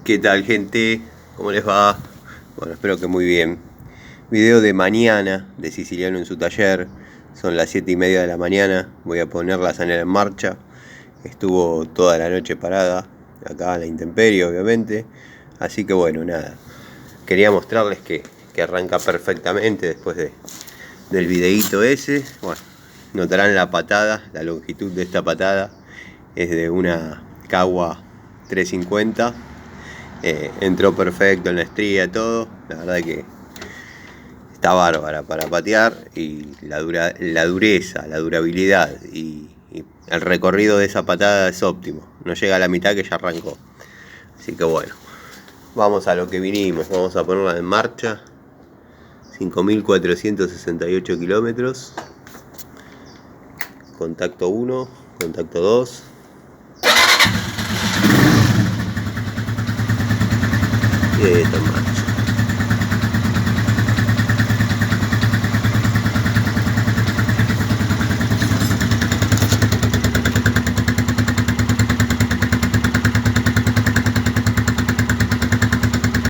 ¿Qué tal, gente? ¿Cómo les va? Bueno, espero que muy bien. Video de mañana de Siciliano en su taller. Son las 7:30 de la mañana. Voy a poner la zanela en marcha. Estuvo toda la noche parada, acá a la intemperie, obviamente. Así que bueno, nada. Quería mostrarles que arranca perfectamente después del videíto ese. Bueno, notarán la patada, la longitud de esta patada. Es de una Kawa 350. Entró perfecto en la estría, todo. La verdad que está bárbara para patear, y la dureza, la durabilidad y el recorrido de esa patada es óptimo. No llega a la mitad que ya arrancó. Así que bueno, vamos a lo que vinimos. Vamos a ponerla en marcha. 5.468 kilómetros. Contacto 1, contacto 2. Y ahí está en marcha.